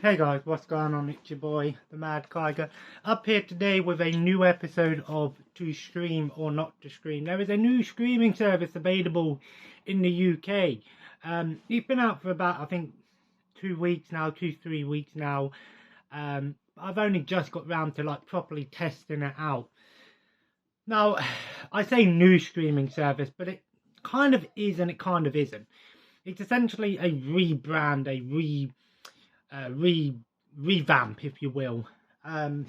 Hey guys, what's going on? It's your boy, the Mad Kiger, up here today with a new episode of To Stream or Not to Stream. There is a new streaming service available in the UK. It's been out for about, I think, 2 weeks now, 3 weeks now. I've only just got round to properly testing it out. Now, I say new streaming service, but it kind of is and it kind of isn't. It's essentially a rebrand, a revamp, if you will, and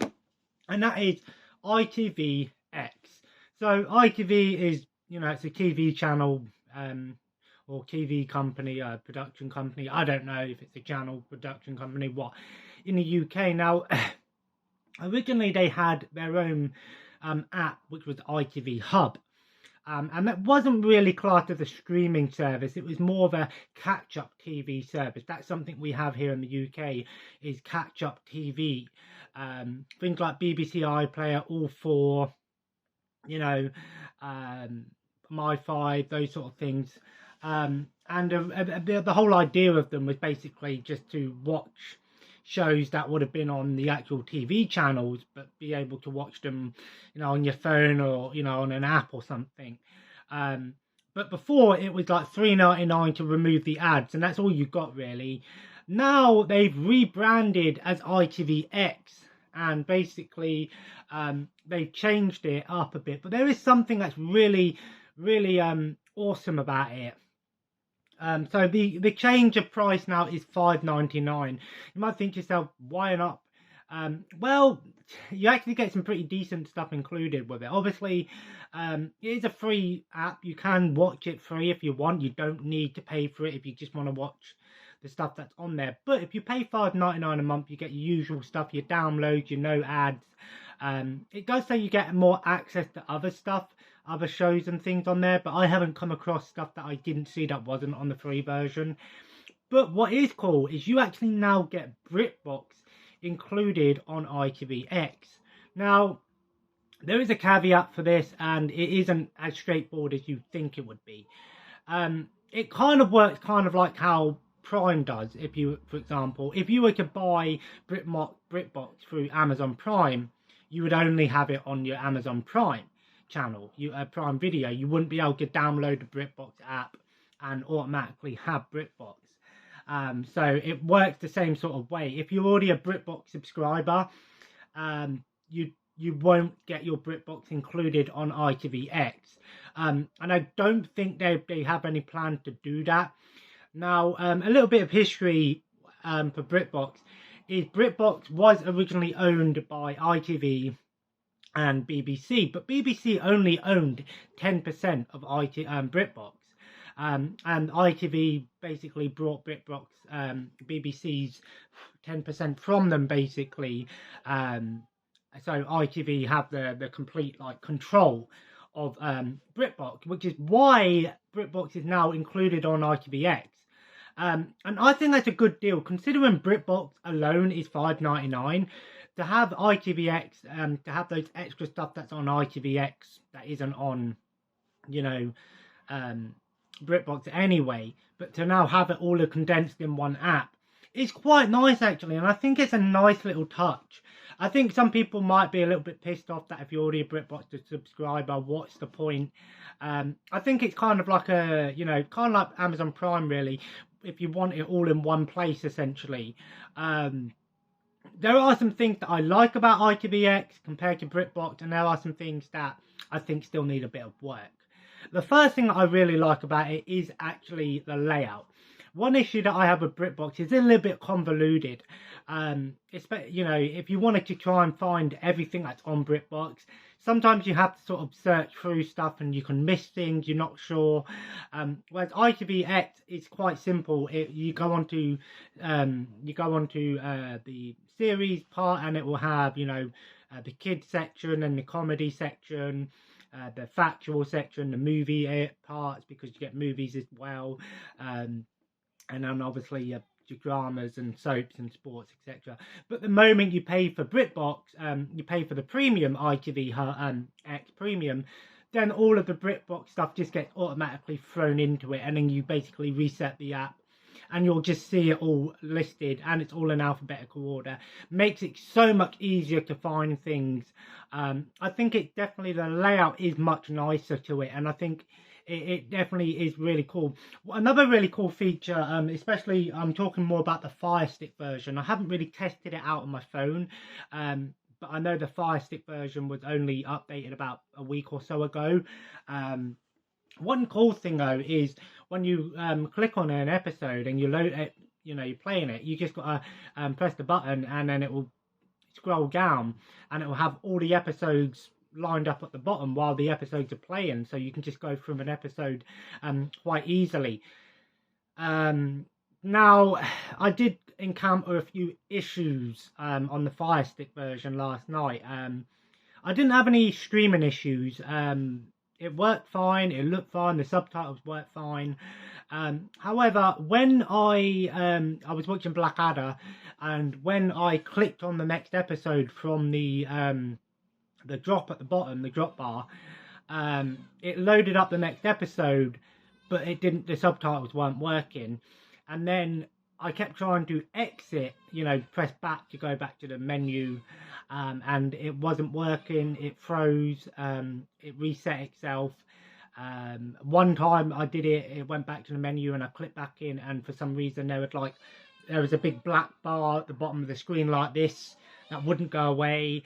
that is ITVX. So ITV is, it's a TV channel or TV company, production company. I don't know if it's a channel, production company, what, in the UK. Now, originally they had their own app, which was ITV Hub. And that wasn't really classed as a streaming service. It was more of a catch-up TV service. That's something we have here in the UK, is catch-up TV. Things like BBC iPlayer, All 4, My5, those sort of things. And the whole idea of them was basically just to watch shows that would have been on the actual TV channels, but be able to watch them, on your phone or, on an app or something. But before it was like $3.99 to remove the ads, and that's all you got really. Now they've rebranded as ITVX, and basically they've changed it up a bit. But there is something that's really awesome about it. So the change of price now is $5.99. You might think to yourself, why not? Well, you actually get some pretty decent stuff included with it. Obviously, it is a free app. You can watch it free if you want. You don't need to pay for it if you just want to watch the stuff that's on there. But if you pay $5.99 a month, you get your usual stuff, your downloads, your no ads. It does say you get more access to other stuff, other shows and things on there, but I haven't come across stuff that I didn't see that wasn't on the free version. But what is cool is you actually now get BritBox included on ITVX. Now, there is a caveat for this, and it isn't as straightforward as you think it would be. It kind of works kind of like how Prime does. If you, for example, if you were to buy BritBox through Amazon Prime, you would only have it on your Amazon Prime channel, Prime Video. You wouldn't be able to download the BritBox app and automatically have BritBox. So it works the same sort of way. If you're already a BritBox subscriber, you won't get your BritBox included on ITVX. And I don't think they have any plan to do that. Now, a little bit of history for BritBox is BritBox was originally owned by ITV and BBC, but BBC only owned 10% of BritBox. And ITV basically brought BritBox, BBC's 10% from them, basically. So ITV have the complete control of BritBox, which is why BritBox is now included on ITVX. And I think that's a good deal, considering BritBox alone is $5.99. To have ITVX, to have those extra stuff that's on ITVX that isn't on, BritBox anyway, but to now have it all condensed in one app is quite nice actually, and I think it's a nice little touch. I think some people might be a little bit pissed off that if you're already a BritBox subscriber, what's the point? I think it's kind of like a, kind of like Amazon Prime really, if you want it all in one place essentially. There are some things that I like about ITVX compared to BritBox, and there are some things that I think still need a bit of work. The first thing that I really like about it is actually the layout. One issue that I have with BritBox is a little bit convoluted. If you wanted to try and find everything that's on BritBox, sometimes you have to sort of search through stuff and you can miss things, you're not sure. Whereas ITVX is quite simple. You go onto the series part, and it will have, the kids section and the comedy section, the factual section, the movie parts, because you get movies as well, and then obviously your dramas and soaps and sports, etc. But the moment you pay for BritBox, you pay for the premium X premium, then all of the BritBox stuff just gets automatically thrown into it, and then you basically reset the app and you'll just see it all listed, and it's all in alphabetical order. Makes it so much easier to find things. I think it definitely, the layout is much nicer to it, and I think it definitely is really cool. Another really cool feature, especially I'm talking more about the Fire Stick version. I haven't really tested it out on my phone, but I know the Fire Stick version was only updated about a week or so ago. One cool thing though is when you click on an episode and you load it, you're playing it, you just got to press the button, and then it will scroll down and it will have all the episodes lined up at the bottom while the episodes are playing, so you can just go through an episode quite easily. Now, I did encounter a few issues on the Fire Stick version last night. I didn't have any streaming issues. It worked fine, it looked fine, the subtitles worked fine. However, when I was watching Blackadder, and when I clicked on the next episode from the drop at the bottom, the drop bar, it loaded up the next episode, but it didn't. The subtitles weren't working, and then I kept trying to exit, press back to go back to the menu, and it wasn't working. It froze. It reset itself. One time I did it, it went back to the menu, and I clicked back in, and for some reason there was a big black bar at the bottom of the screen like this that wouldn't go away.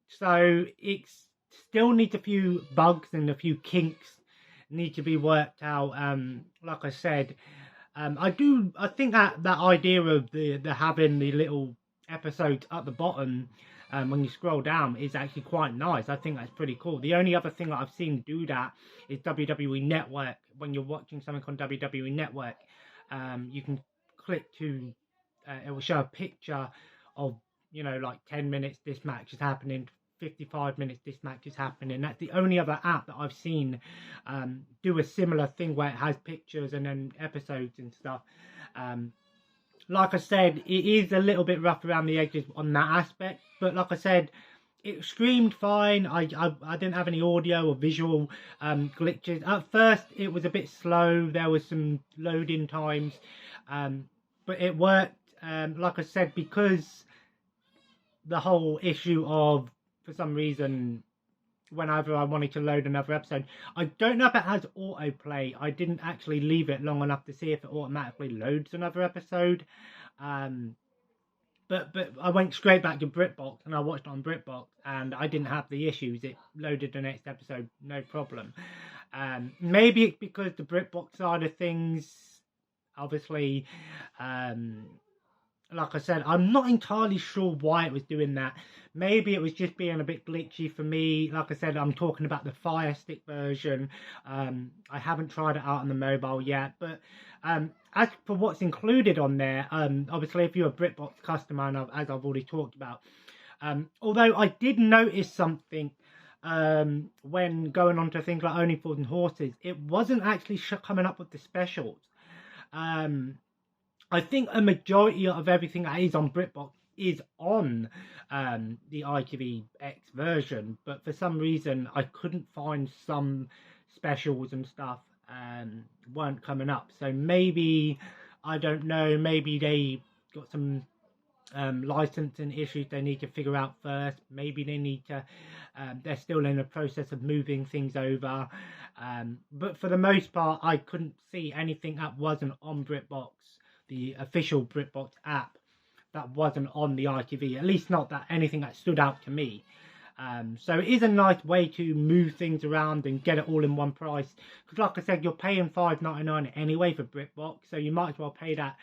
So it still needs a few bugs, and a few kinks need to be worked out. Like I said, I think that idea of the having the little episodes at the bottom when you scroll down is actually quite nice. I think that's pretty cool. The only other thing that I've seen do that is WWE Network. When you're watching something on WWE Network, you can click to it will show a picture of like 10 minutes this match is happening, 55 minutes this match is happening. That's the only other app that I've seen do a similar thing where it has pictures and then episodes and stuff. Like I said, it is a little bit rough around the edges on that aspect, but like I said, it streamed fine. I didn't have any audio or visual glitches. At first it was a bit slow, there was some loading times, but it worked. Like I said, because the whole issue of, for some reason, whenever I wanted to load another episode, I don't know if it has autoplay. I didn't actually leave it long enough to see if it automatically loads another episode. But I went straight back to BritBox and I watched it on BritBox, and I didn't have the issues. It loaded the next episode, no problem. Maybe it's because the BritBox side of things, obviously, like I said, I'm not entirely sure why it was doing that. Maybe it was just being a bit glitchy for me. Like I said, I'm talking about the Fire Stick version. I haven't tried it out on the mobile yet. But as for what's included on there, obviously if you're a BritBox customer, and as I've already talked about, although I did notice something when going on to things like Only Fools and Horses, it wasn't actually coming up with the specials. I think a majority of everything that is on BritBox is on the ITVX version, but for some reason I couldn't find some specials and stuff weren't coming up. So maybe, I don't know, maybe they got some licensing issues they need to figure out first. Maybe they need to, they're still in the process of moving things over. But for the most part, I couldn't see anything that wasn't on BritBox, the official BritBox app, that wasn't on the ITV, at least not that anything that stood out to me. So it is a nice way to move things around and get it all in one price, because like I said, you're paying $5.99 anyway for BritBox, so you might as well pay that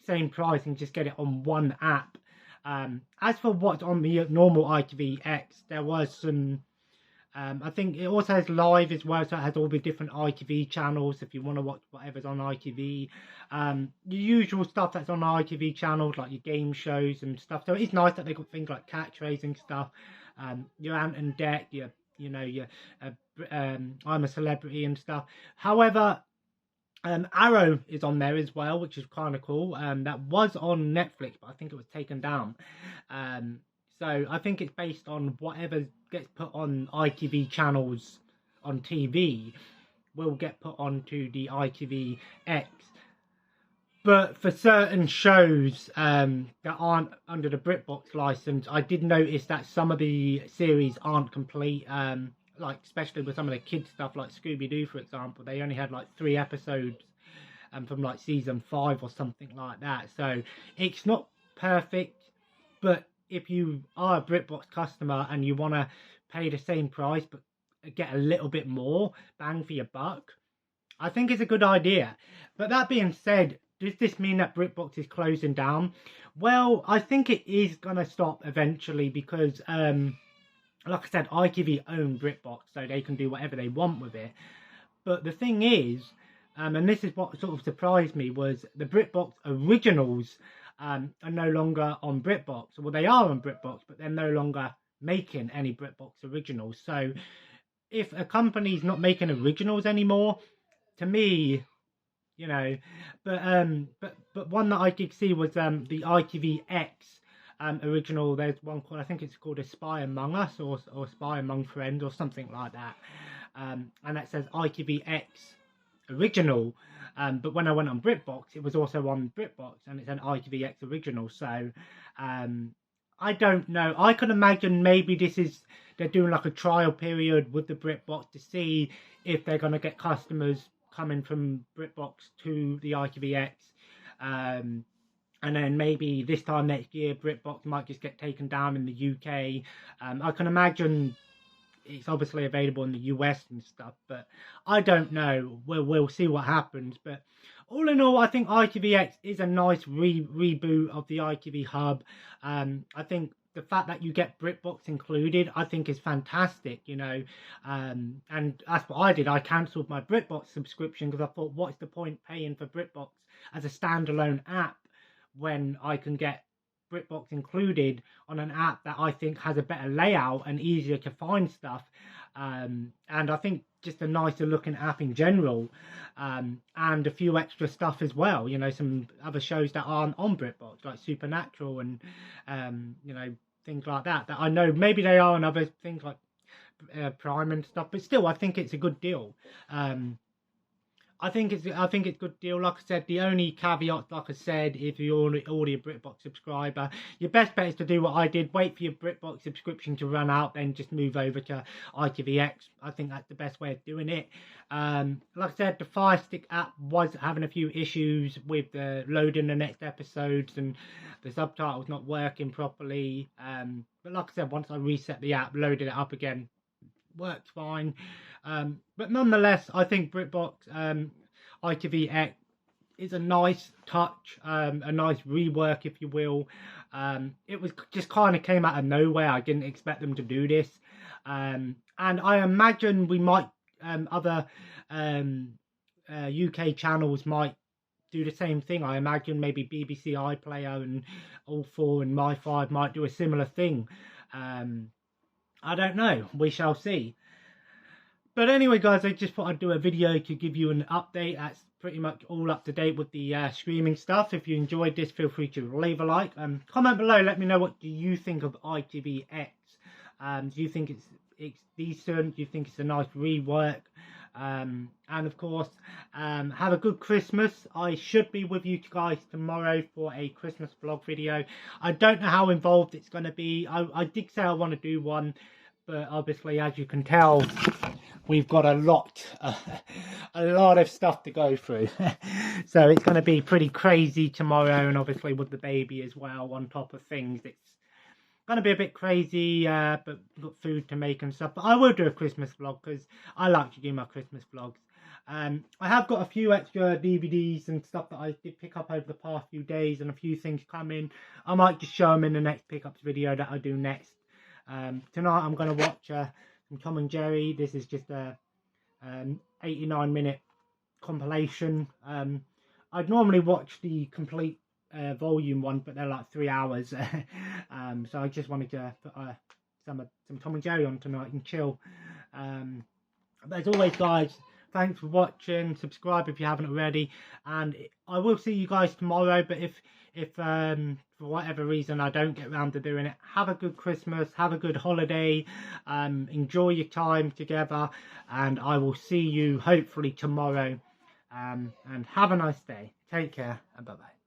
same price and just get it on one app. As for what's on the normal ITVX, there was some I think it also has live as well, so it has all the different ITV channels if you want to watch whatever's on ITV. The usual stuff that's on the ITV channels, like your game shows and stuff. So it's nice that they've got things like catchphrase and stuff. Your Ant and Deck, your I'm a Celebrity and stuff. However, Arrow is on there as well, which is kind of cool. That was on Netflix, but I think it was taken down. So I think it's based on whatever gets put on ITV channels on TV will get put onto the ITVX. But for certain shows that aren't under the BritBox license, I did notice that some of the series aren't complete. Like especially with some of the kids stuff, like Scooby-Doo, for example, they only had like 3 episodes from like season 5 or something like that. So it's not perfect, but if you are a BritBox customer and you want to pay the same price but get a little bit more bang for your buck, I think it's a good idea. But that being said, does this mean that BritBox is closing down? Well, I think it is going to stop eventually because, like I said, ITV own BritBox, so they can do whatever they want with it. But the thing is, and this is what sort of surprised me, was the BritBox originals are no longer on BritBox. Well, they are on BritBox, but they're no longer making any BritBox originals. So if a company's not making originals anymore, to me, you know, but one that I did see was the ITVX original. There's one called, I think it's called A Spy Among Us or Spy Among Friends or something like that, and that says ITVX original. But when I went on BritBox, it was also on BritBox and it's an ITVX original. So I don't know. I could imagine maybe they're doing like a trial period with the BritBox to see if they're going to get customers coming from BritBox to the ITVX. And then maybe this time next year, BritBox might just get taken down in the UK. I can imagine it's obviously available in the US and stuff, but I don't know. We'll see what happens. But all in all, I think ITVX is a nice reboot of the ITV Hub. I think the fact that you get BritBox included, I think is fantastic, you know. And that's what I did. I cancelled my BritBox subscription because I thought, what's the point paying for BritBox as a standalone app when I can get BritBox included on an app that I think has a better layout and easier to find stuff, and I think just a nicer looking app in general, and a few extra stuff as well, you know, some other shows that aren't on BritBox like Supernatural and you know, things like that I know maybe they are on other things like Prime and stuff, but still I think it's a good deal. I think it's a good deal. Like I said, the only caveat, like I said, if you're already a BritBox subscriber, your best bet is to do what I did. Wait for your BritBox subscription to run out, then just move over to ITVX. I think that's the best way of doing it. Like I said, the Fire Stick app was having a few issues with loading the next episodes and the subtitles not working properly. But like I said, once I reset the app, loaded it up again, works fine. But nonetheless, I think BritBox ITVX is a nice touch, a nice rework, if you will. It was just kind of came out of nowhere. I didn't expect them to do this, and I imagine we might other UK channels might do the same thing. I imagine maybe BBC iPlayer and All4 and My5 might do a similar thing. I don't know. We shall see. But anyway, guys, I just thought I'd do a video to give you an update. That's pretty much all up to date with the streaming stuff. If you enjoyed this, feel free to leave a like. Comment below. Let me know what do you think of ITVX. Do you think it's decent? Do you think it's a nice rework? And of course, have a good Christmas. I should be with you guys tomorrow for a Christmas vlog video. I don't know how involved it's going to be. I did say I want to do one, but obviously, as you can tell, we've got a lot of stuff to go through. So it's going to be pretty crazy tomorrow, and obviously with the baby as well on top of things, it's going to be a bit crazy, but we've got food to make and stuff. But I will do a Christmas vlog because I like to do my Christmas vlogs. I have got a few extra DVDs and stuff that I did pick up over the past few days, and a few things coming. I might just show them in the next pickups video that I do next. Tonight I'm going to watch some Tom and Jerry. This is just a 89-minute compilation. I'd normally watch the complete volume one, but they're like 3 hours. So I just wanted to put some Tom and Jerry on tonight and chill. But as always, guys, thanks for watching. Subscribe if you haven't already, and I will see you guys tomorrow. But if for whatever reason I don't get around to doing it, have a good Christmas, have a good holiday, enjoy your time together, and I will see you hopefully tomorrow, and have a nice day. Take care and bye-bye.